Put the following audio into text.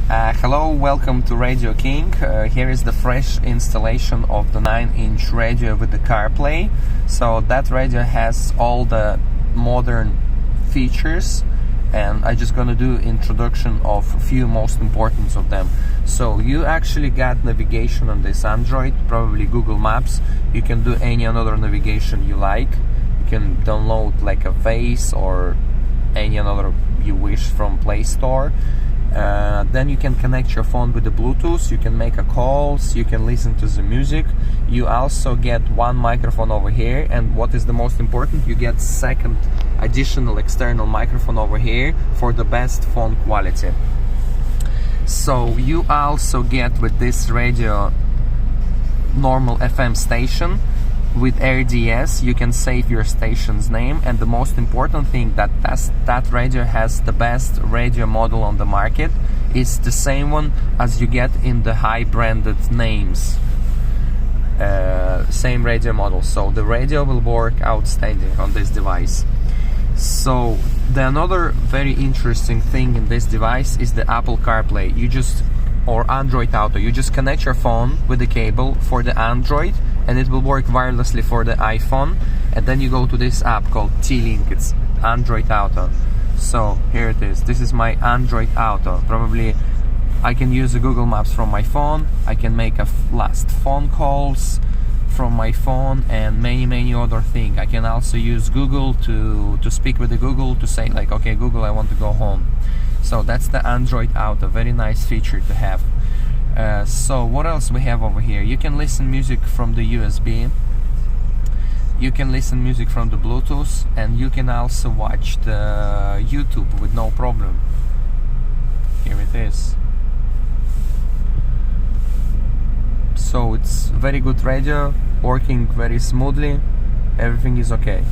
Hello, welcome to Radio King. Here is the fresh installation of the 9-inch radio with the CarPlay. So that radio has all the modern features, and I'm just gonna do introduction of a few most important of them. So you actually got navigation on this Android, probably Google Maps. You can do any other navigation you like. You can download like a Waze or any other you wish from Play Store. Then you can connect your phone with the Bluetooth, you can make calls, you can listen to the music. You also get one microphone over here, and what is the most important, you get second additional external microphone over here for the best phone quality. So you also get with this radio normal FM station. With RDS you can save your station's name, and the most important thing that radio has the best radio model on the market. Is the same one as you get in the high branded names, same radio model, so the radio will work outstanding on this device. So the another very interesting thing in this device is the Apple CarPlay. Or Android Auto, you just connect your phone with the cable for the Android and it will work wirelessly for the iPhone, and then you go to this app called T-Link. It's Android Auto. So here it is, this is my Android Auto. Probably I can use the Google Maps from my phone, I can make last phone calls from my phone, and many other things. I can also use Google to speak with the Google to say like, okay Google, I want to go home. So that's the Android Auto, very nice feature to have. So what else we have over here? You can listen music from the USB, you can listen music from the Bluetooth, and you can also watch the YouTube with no problem. Here it is. So it's very good radio, working very smoothly, everything is okay.